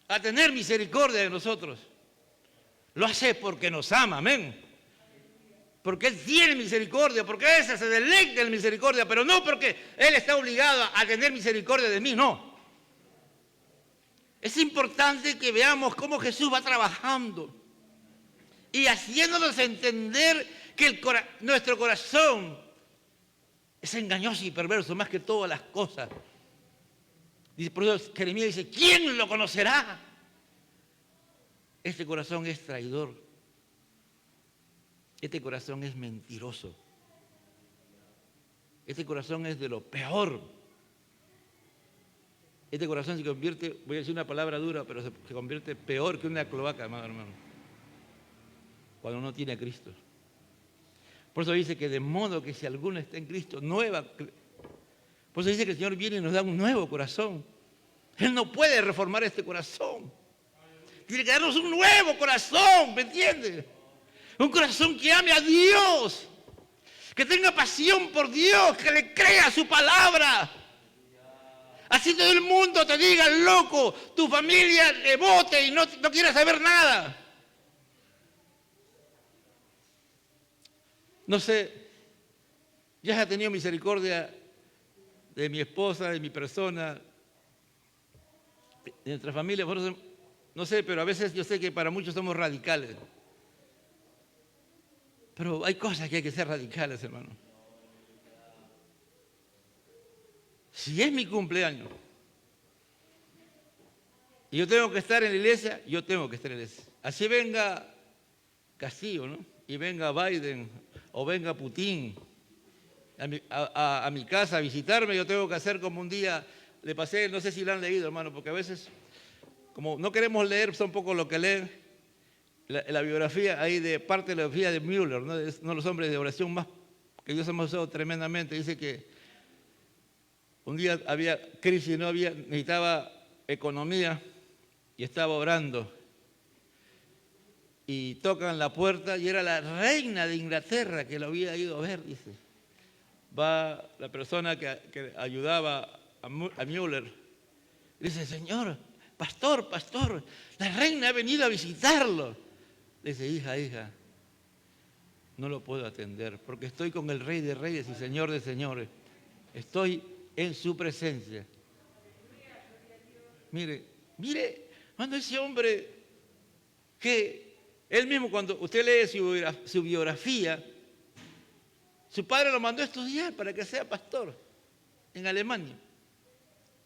a tener misericordia de nosotros. Lo hace porque nos ama, amén. Porque Él tiene misericordia, porque Él se deleita en misericordia, pero no porque Él está obligado a tener misericordia de mí, no. Es importante que veamos cómo Jesús va trabajando y haciéndonos entender que nuestro corazón es engañoso y perverso más que todas las cosas. Dice, por eso Jeremías dice, ¿quién lo conocerá? Este corazón es traidor. Este corazón es mentiroso. Este corazón es de lo peor. Este corazón se convierte, voy a decir una palabra dura, pero se convierte peor que una cloaca, hermano, cuando no tiene a Cristo. Por eso dice que de modo que si alguno está en Cristo, nueva. Por eso dice que el Señor viene y nos da un nuevo corazón. Él no puede reformar este corazón. Tiene que darnos un nuevo corazón, ¿me entiendes? Un corazón que ame a Dios, que tenga pasión por Dios, que le crea su palabra. Así todo el mundo te diga, loco, tu familia le vote y no quiere saber nada. No sé, ya ha tenido misericordia de mi esposa, de mi persona, de nuestra familia. Por eso, no sé, pero a veces yo sé que para muchos somos radicales. Pero hay cosas que hay que ser radicales, hermano. Si es mi cumpleaños y yo tengo que estar en la iglesia, yo tengo que estar en la iglesia. Así venga Castillo, ¿no? Y venga Biden o venga Putin a mi casa a visitarme, yo tengo que hacer como un día le pasé, no sé si lo han leído, hermano, porque a veces, como no queremos leer, son poco lo que leen, la biografía ahí de parte de la biografía de Müller, ¿no? Es uno de los hombres de oración más que Dios hemos usado tremendamente. Dice que un día había crisis, necesitaba economía y estaba orando. Y tocan la puerta y era la reina de Inglaterra que lo había ido a ver, dice. Va la persona que ayudaba a Müller. Dice, señor, pastor, la reina ha venido a visitarlo. Le dice, hija, no lo puedo atender porque estoy con el Rey de Reyes y Señor de Señores. Estoy en su presencia. Mire, cuando ese hombre que Él mismo, cuando usted lee su biografía, su padre lo mandó a estudiar para que sea pastor en Alemania.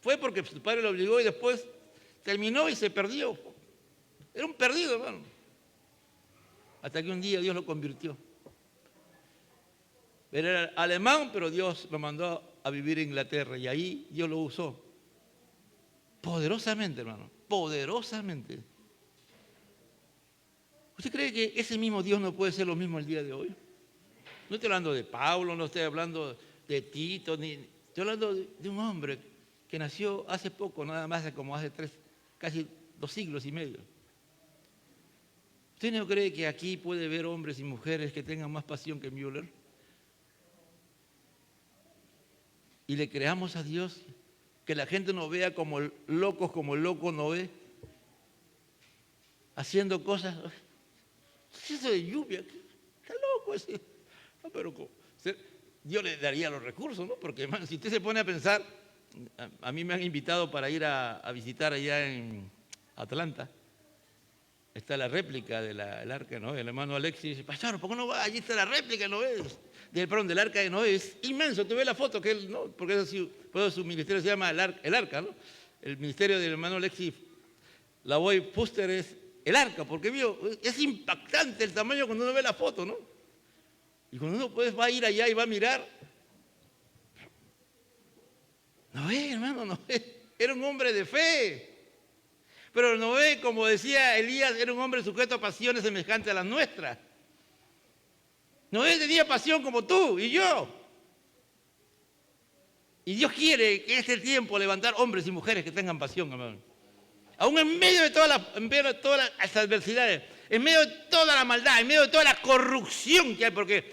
Fue porque su padre lo obligó y después terminó y se perdió. Era un perdido, hermano. Hasta que un día Dios lo convirtió. Era alemán, pero Dios lo mandó a vivir en Inglaterra y ahí Dios lo usó. Poderosamente, hermano, poderosamente. ¿Usted cree que ese mismo Dios no puede ser lo mismo el día de hoy? No estoy hablando de Pablo, no estoy hablando de Tito, estoy hablando de un hombre que nació hace poco, nada más como hace casi 2 siglos y medio. ¿Usted no cree que aquí puede haber hombres y mujeres que tengan más pasión que Müller? Y le creamos a Dios, que la gente nos vea como locos, como el loco Noé, haciendo cosas. Eso de lluvia, está loco ese. No, pero Dios le daría los recursos, ¿no? Porque, hermano, si usted se pone a pensar, a mí me han invitado para ir a visitar allá en Atlanta. Está la réplica del arca de Noé. El hermano Alexis dice, pastor, ¿por qué no va? Allí está la réplica de Noé. Del arca de Noé. Es inmenso. Tú ves la foto que él, ¿no? Porque su ministerio se llama el arca, ¿no? El ministerio del hermano Alexis Lavoy Fuster es el arca, porque vio, es impactante el tamaño cuando uno ve la foto, ¿no? Y cuando uno pues va a ir allá y va a mirar, Noé, hermano, Noé era un hombre de fe. Pero Noé, como decía Elías, era un hombre sujeto a pasiones semejantes a las nuestras. Noé tenía pasión como tú y yo. Y Dios quiere que en este tiempo levantar hombres y mujeres que tengan pasión, hermano. Aún en medio de todas las adversidades, en medio de toda la maldad, en medio de toda la corrupción que hay, porque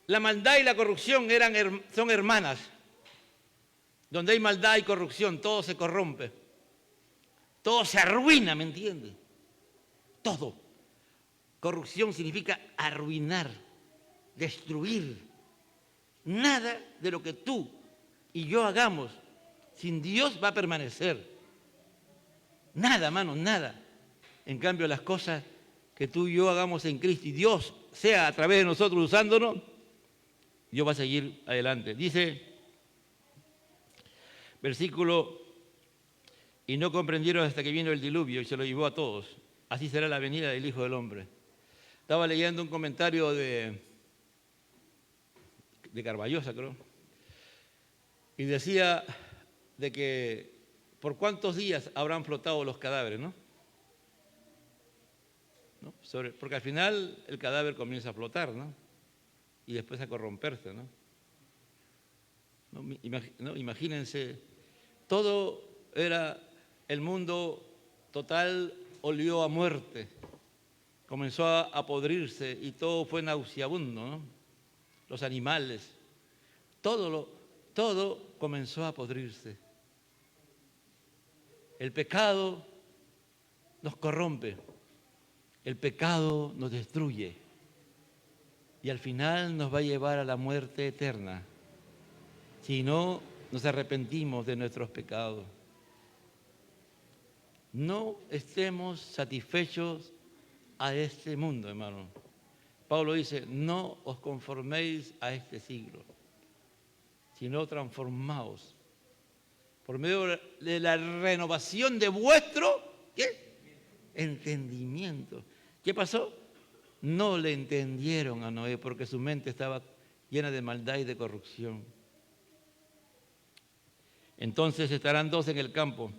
la maldad y la corrupción son hermanas. Donde hay maldad y corrupción, todo se corrompe. Todo se arruina, ¿me entiende? Todo. Corrupción significa arruinar, destruir. Nada de lo que tú y yo hagamos sin Dios va a permanecer. Nada, hermano, nada. En cambio, las cosas que tú y yo hagamos en Cristo y Dios sea a través de nosotros usándonos, Dios va a seguir adelante. Dice, versículo, y no comprendieron hasta que vino el diluvio y se lo llevó a todos. Así será la venida del Hijo del Hombre. Estaba leyendo un comentario de Carballosa, creo, y decía de que por cuántos días habrán flotado los cadáveres, ¿no? Porque al final el cadáver comienza a flotar, ¿no? Y después a corromperse, ¿no? Imagínense, todo era, el mundo total olió a muerte, comenzó a podrirse y todo fue nauseabundo, ¿no? Los animales, todo comenzó a podrirse. El pecado nos corrompe, el pecado nos destruye y al final nos va a llevar a la muerte eterna si no nos arrepentimos de nuestros pecados. No estemos satisfechos a este mundo, hermano. Pablo dice, no os conforméis a este siglo, sino transformaos por medio de la renovación de vuestro ¿qué? Entendimiento. ¿Qué pasó? No le entendieron a Noé porque su mente estaba llena de maldad y de corrupción. Entonces estarán 2 en el campo,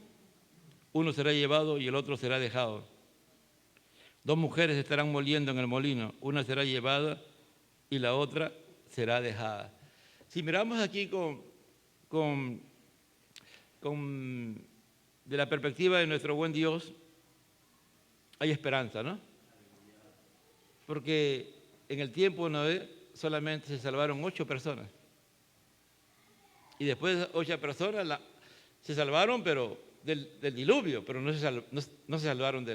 uno será llevado y el otro será dejado. 2 mujeres estarán moliendo en el molino, una será llevada y la otra será dejada. Si miramos aquí de la perspectiva de nuestro buen Dios, hay esperanza, ¿no? Porque en el tiempo de Noé solamente se salvaron 8 personas. Y después de 8 personas se salvaron, pero del diluvio, pero no se salvaron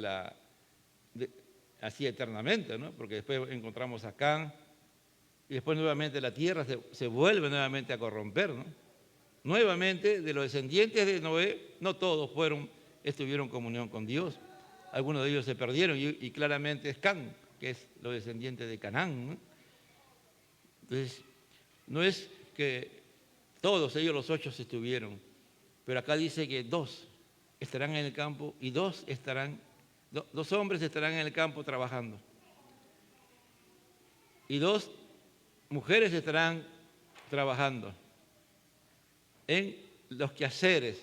así eternamente, ¿no? Porque después encontramos a Can y después nuevamente la tierra se vuelve nuevamente a corromper, ¿no? Nuevamente, de los descendientes de Noé, no todos estuvieron en comunión con Dios. algunos de ellos se perdieron y claramente es Can, que es los descendientes de Canaán, ¿no? Entonces, no es que todos ellos, los 8, se estuvieron, pero acá dice que 2 estarán en el campo y 2 hombres estarán en el campo trabajando. Y 2 mujeres estarán trabajando en los quehaceres.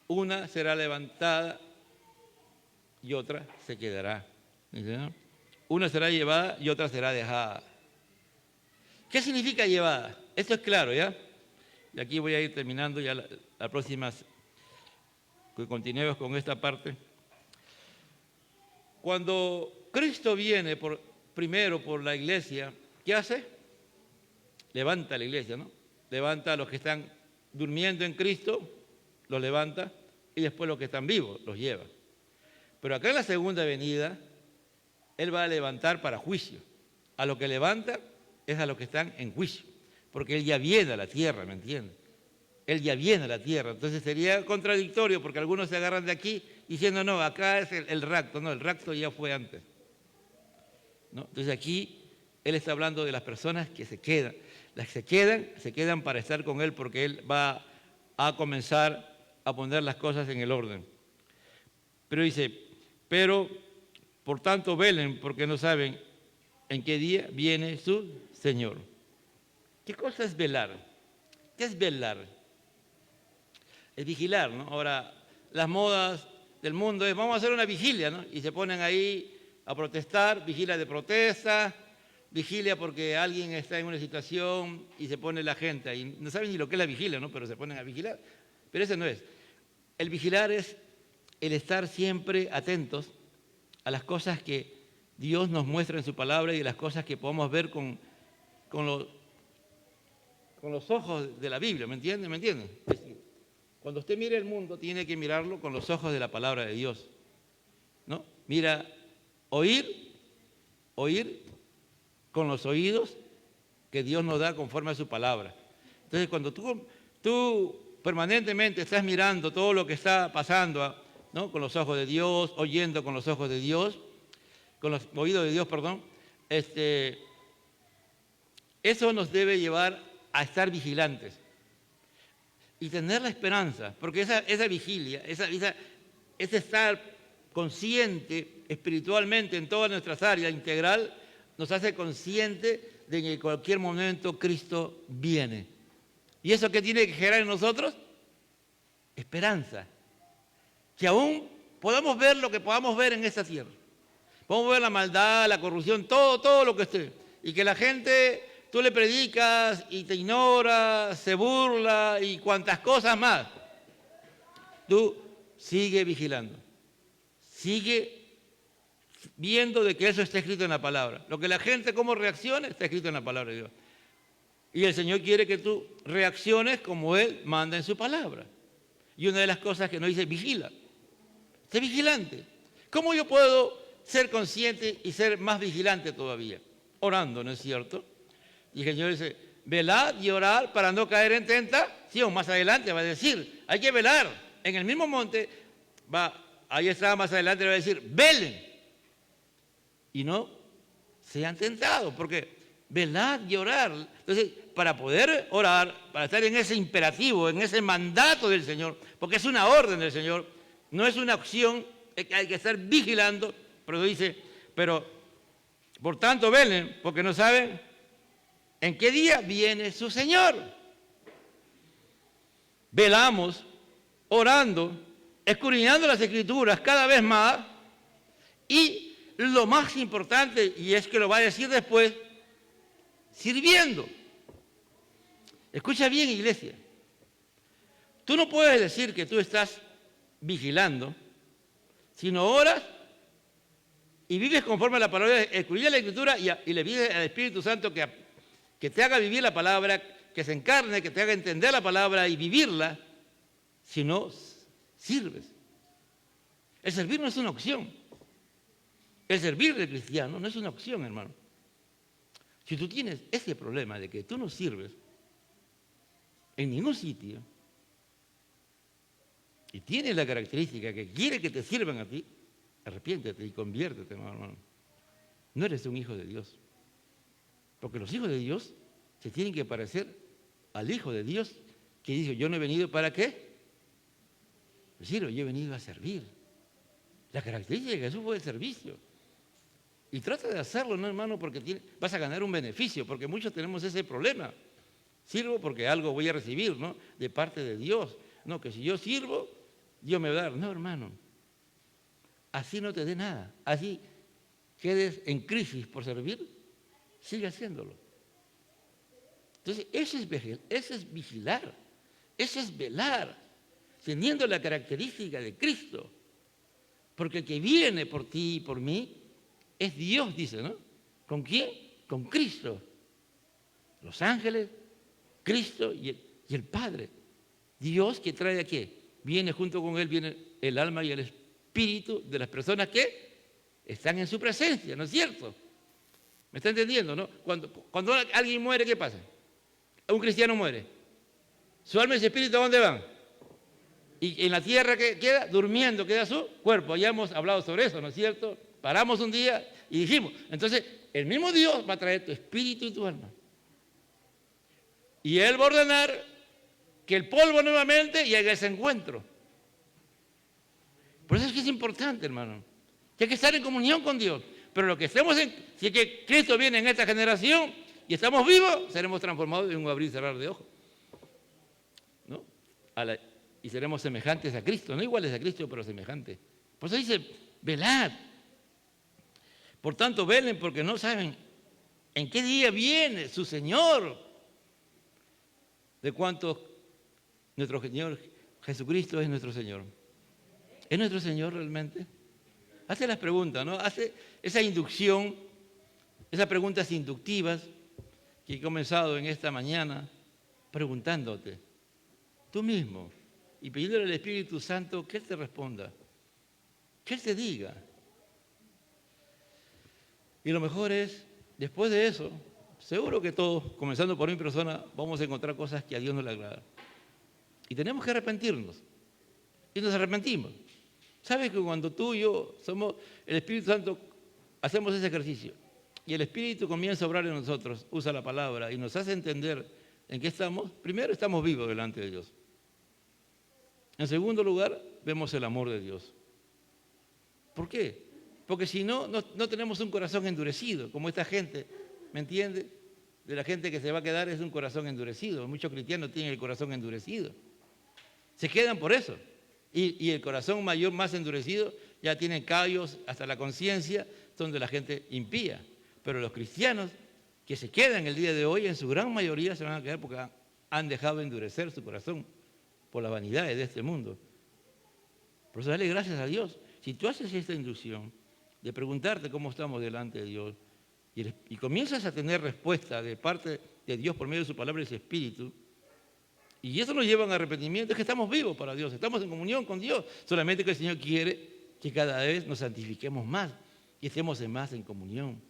Una será levantada y otra se quedará. Una será llevada y otra será dejada. ¿Qué significa llevada? Esto es claro, ¿ya? Y aquí voy a ir terminando ya la próxima, que continuemos con esta parte. Cuando Cristo viene primero por la iglesia, ¿qué hace? Levanta la iglesia, ¿no? Levanta a los que están durmiendo en Cristo, los levanta, y después los que están vivos los lleva. Pero acá en la segunda venida, Él va a levantar para juicio. A lo que levanta es a los que están en juicio, porque Él ya viene a la tierra, ¿me entiendes? Él ya viene a la tierra, entonces sería contradictorio, porque algunos se agarran de aquí diciendo, no, acá es el rapto, no, el rapto ya fue antes, ¿no? Entonces aquí Él está hablando de las personas que se quedan. Las que se quedan para estar con Él, porque Él va a comenzar a poner las cosas en el orden. Pero dice, pero por tanto velen, porque no saben en qué día viene su Señor. ¿Qué cosa es velar? ¿Qué es velar? Es vigilar, ¿no? Ahora, las modas del mundo es, vamos a hacer una vigilia, ¿no? Y se ponen ahí a protestar, vigilia de protesta, vigilia porque alguien está en una situación y se pone la gente ahí. No saben ni lo que es la vigilia, ¿no? Pero se ponen a vigilar. Pero ese no es. El vigilar es el estar siempre atentos a las cosas que Dios nos muestra en su palabra y de las cosas que podemos ver con los ojos de la Biblia, ¿me entiende? ¿Me entiende? Es decir, cuando usted mire el mundo, tiene que mirarlo con los ojos de la palabra de Dios, ¿no? Mira, oír con los oídos que Dios nos da conforme a su palabra. Entonces, cuando tú permanentemente estás mirando todo lo que está pasando, ¿no? Con los ojos de Dios, oyendo con los ojos de Dios, con los oídos de Dios, perdón, eso nos debe llevar a estar vigilantes y tener la esperanza, porque esa vigilia, ese estar consciente espiritualmente en todas nuestras áreas integral, nos hace consciente de que en cualquier momento Cristo viene. ¿Y eso qué tiene que generar en nosotros? Esperanza. Que aún podamos ver lo que podamos ver en esta tierra. Podemos ver la maldad, la corrupción, todo lo que esté. Y que la gente, tú le predicas y te ignora, se burla y cuantas cosas más. Tú sigue vigilando. Sigue viendo de que eso está escrito en la palabra. Lo que la gente cómo reacciona está escrito en la palabra de Dios. Y el Señor quiere que tú reacciones como Él manda en su palabra. Y una de las cosas que nos dice, vigila. Sé vigilante. ¿Cómo yo puedo ser consciente y ser más vigilante todavía? Orando, ¿no es cierto? Y el Señor dice, velad y orad para no caer en tentación. Más adelante va a decir, hay que velar. En el mismo monte, ahí está más adelante, va a decir, velen. Y no sean tentados, porque velad y orar. Entonces, para poder orar, para estar en ese imperativo, en ese mandato del Señor, porque es una orden del Señor, no es una opción, hay que estar vigilando, pero dice, pero por tanto velen, porque no saben en qué día viene su Señor. Velamos, orando, escudriñando las Escrituras cada vez más, y lo más importante, y es que lo va a decir después, sirviendo. Escucha bien, iglesia. Tú no puedes decir que tú estás vigilando, sino oras y vives conforme a la palabra, escudriñas la Escritura y le pides al Espíritu Santo que te haga vivir la palabra, que se encarne, que te haga entender la palabra y vivirla, si no sirves. El servir no es una opción. El servir del cristiano no es una opción, hermano. Si tú tienes ese problema de que tú no sirves en ningún sitio y tienes la característica que quiere que te sirvan a ti, Arrepiéntete y conviértete, hermano. No eres un hijo de Dios. Porque los hijos de Dios se tienen que parecer al Hijo de Dios que dijo, yo no he venido ¿para qué? Decir, yo he venido a servir. La característica de Jesús fue el servicio. Y trata de hacerlo, ¿no, hermano? Porque vas a ganar un beneficio, porque muchos tenemos ese problema. Sirvo porque algo voy a recibir, ¿no? De parte de Dios. No, que si yo sirvo, Dios me va a dar. No, hermano. Así no te dé nada. Así quedes en crisis por servir, sigue haciéndolo. Entonces, eso es vigilar, eso es velar, teniendo la característica de Cristo. Porque el que viene por ti y por mí es Dios, dice, ¿no? ¿Con quién? Con Cristo. Los ángeles, Cristo y el Padre. Dios que trae a qué? Viene junto con Él, viene el alma y el espíritu de las personas que están en su presencia, ¿no es cierto? ¿Me está entendiendo, no? Cuando alguien muere, ¿qué pasa? Un cristiano muere. ¿Su alma y su espíritu a dónde van? Y en la tierra que queda, durmiendo, queda su cuerpo. Ya hemos hablado sobre eso, ¿no es cierto? Paramos un día y dijimos, entonces, el mismo Dios va a traer tu espíritu y tu alma. Y Él va a ordenar que el polvo nuevamente llegue a ese encuentro. Por eso es que es importante, hermano, que hay que estar en comunión con Dios. Pero lo que estemos si es que Cristo viene en esta generación y estamos vivos, seremos transformados en un abrir y cerrar de ojos, ¿no? Y seremos semejantes a Cristo, no iguales a Cristo, pero semejantes. Por eso dice, velad. Por tanto, velen porque no saben en qué día viene su Señor. De cuántos nuestro Señor Jesucristo es nuestro Señor. ¿Es nuestro Señor realmente? Hace las preguntas, ¿no? Hace esa inducción, esas preguntas inductivas que he comenzado en esta mañana preguntándote, tú mismo, y pidiéndole al Espíritu Santo que Él te responda, que Él te diga. Y lo mejor es, después de eso, seguro que todos, comenzando por mi persona, vamos a encontrar cosas que a Dios no le agradan. Y tenemos que arrepentirnos. Y nos arrepentimos. ¿Sabes que cuando tú y yo somos el Espíritu Santo, hacemos ese ejercicio y el Espíritu comienza a obrar en nosotros, usa la palabra y nos hace entender en qué estamos? Primero, estamos vivos delante de Dios. En segundo lugar, vemos el amor de Dios. ¿Por qué? Porque si no, no tenemos un corazón endurecido, como esta gente, ¿me entiende? De la gente que se va a quedar es un corazón endurecido. Muchos cristianos tienen el corazón endurecido. Se quedan por eso. Y el corazón mayor, más endurecido, ya tienen callos hasta la conciencia, donde la gente impía. Pero los cristianos que se quedan el día de hoy, en su gran mayoría se van a quedar porque han dejado de endurecer su corazón por las vanidades de este mundo. Por eso dale gracias a Dios. Si tú haces esta inducción de preguntarte cómo estamos delante de Dios y comienzas a tener respuesta de parte de Dios por medio de su palabra y su espíritu, y eso nos lleva a arrepentimiento, es que estamos vivos para Dios, estamos en comunión con Dios. Solamente que el Señor quiere que cada vez nos santifiquemos más y estemos más en comunión.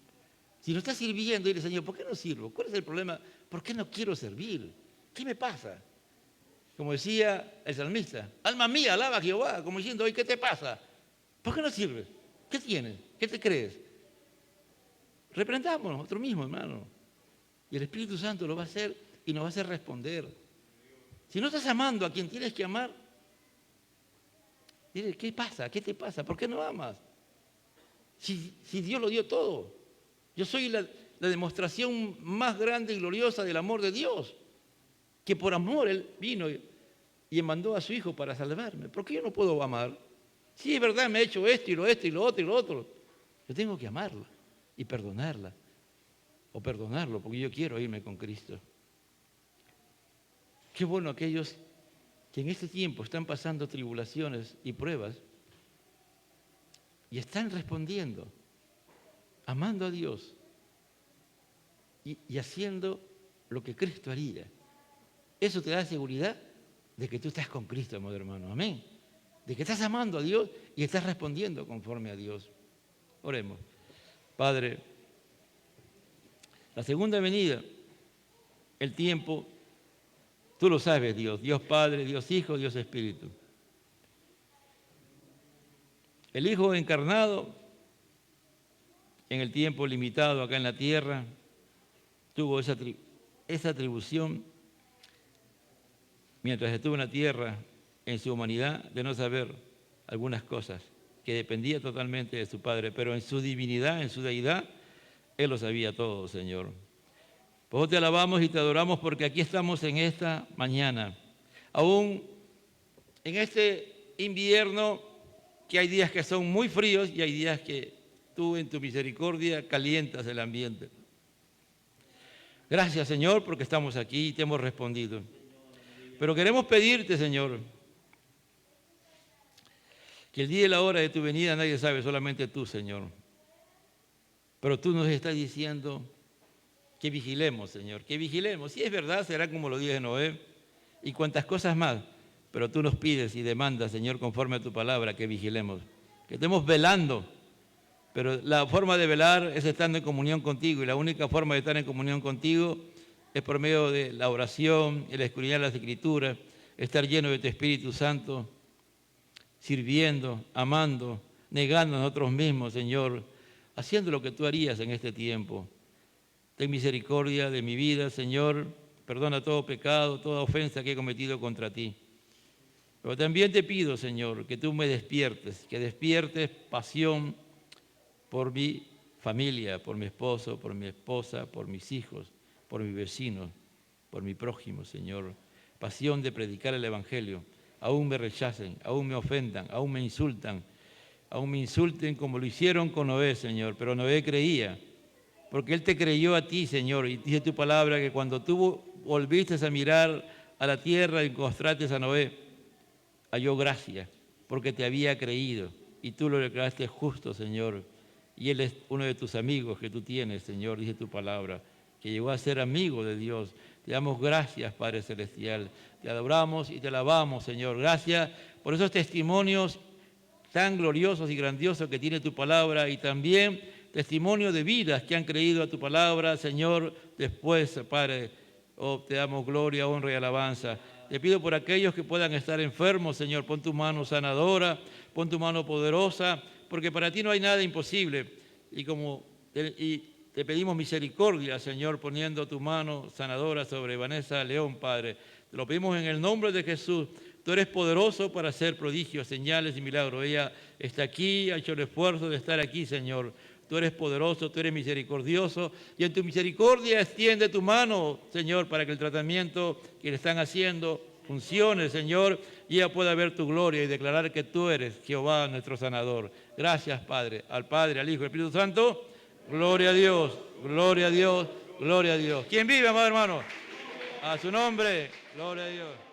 Si no estás sirviendo, dile, Señor, ¿por qué no sirvo? ¿Cuál es el problema? ¿Por qué no quiero servir? ¿Qué me pasa? Como decía el salmista, alma mía, alaba a Jehová, como diciendo, ¿qué te pasa? ¿Por qué no sirves? ¿Qué tienes? ¿Qué te crees? Reprendámonos nosotros mismos, hermano. Y el Espíritu Santo lo va a hacer y nos va a hacer responder. Si no estás amando a quien tienes que amar, dile, ¿qué pasa? ¿Qué te pasa? ¿Por qué no amas? Si Dios lo dio todo. Yo soy la demostración más grande y gloriosa del amor de Dios. Que por amor Él vino y mandó a su Hijo para salvarme. ¿Por qué yo no puedo amar? Si es verdad, me he hecho esto y lo otro y lo otro. Yo tengo que amarla y perdonarla. O perdonarlo, porque yo quiero irme con Cristo. Qué bueno aquellos que en este tiempo están pasando tribulaciones y pruebas y están respondiendo, amando a Dios y haciendo lo que Cristo haría. Eso te da seguridad de que tú estás con Cristo, amado hermano. Amén. De que estás amando a Dios y estás respondiendo conforme a Dios. Oremos. Padre, la segunda venida, el tiempo, tú lo sabes, Dios. Dios Padre, Dios Hijo, Dios Espíritu. El Hijo encarnado, en el tiempo limitado acá en la tierra, tuvo esa atribución, mientras estuvo en la tierra, en su humanidad, de no saber algunas cosas, que dependía totalmente de su Padre, pero en su divinidad, en su deidad, Él lo sabía todo, Señor. Pues te alabamos y te adoramos porque aquí estamos en esta mañana, aún en este invierno, que hay días que son muy fríos y hay días que tú en tu misericordia calientas el ambiente. Gracias, Señor, porque estamos aquí y te hemos respondido. Pero queremos pedirte, Señor, que el día y la hora de tu venida nadie sabe, solamente tú, Señor. Pero tú nos estás diciendo que vigilemos, Señor, que vigilemos. Si es verdad, será como lo dije Noé y cuantas cosas más. Pero tú nos pides y demandas, Señor, conforme a tu palabra, que vigilemos, que estemos velando. Pero la forma de velar es estando en comunión contigo, y la única forma de estar en comunión contigo es por medio de la oración, el escudriñar las Escrituras, estar lleno de tu Espíritu Santo, sirviendo, amando, negando a nosotros mismos, Señor, haciendo lo que tú harías en este tiempo. Ten misericordia de mi vida, Señor, perdona todo pecado, toda ofensa que he cometido contra ti. Pero también te pido, Señor, que tú me despiertes, que despiertes pasión por mi familia, por mi esposo, por mi esposa, por mis hijos, por mis vecinos, por mi prójimo, Señor. Pasión de predicar el Evangelio. Aún me rechacen, aún me ofendan, aún me insulten como lo hicieron con Noé, Señor. Pero Noé creía, porque él te creyó a ti, Señor, y dice tu palabra que cuando tú volviste a mirar a la tierra y encontraste a Noé, halló gracia, porque te había creído, y tú lo declaraste justo, Señor. Y él es uno de tus amigos que tú tienes, Señor, dice tu palabra, que llegó a ser amigo de Dios. Te damos gracias, Padre Celestial. Te adoramos y te alabamos, Señor. Gracias por esos testimonios tan gloriosos y grandiosos que tiene tu palabra, y también testimonios de vidas que han creído a tu palabra, Señor. Después, Padre, te damos gloria, honra y alabanza. Te pido por aquellos que puedan estar enfermos, Señor, pon tu mano sanadora, pon tu mano poderosa, porque para ti no hay nada imposible. Y te pedimos misericordia, Señor, poniendo tu mano sanadora sobre Vanessa León, Padre. Te lo pedimos en el nombre de Jesús. Tú eres poderoso para hacer prodigios, señales y milagros. Ella está aquí, ha hecho el esfuerzo de estar aquí, Señor. Tú eres poderoso, tú eres misericordioso, y en tu misericordia extiende tu mano, Señor, para que el tratamiento que le están haciendo funcione, Señor, y ella pueda ver tu gloria y declarar que tú eres Jehová, nuestro sanador. Gracias, Padre, al Padre, al Hijo y al Espíritu Santo. Gloria a Dios, gloria a Dios, gloria a Dios. ¿Quién vive, amado hermano? A su nombre, gloria a Dios.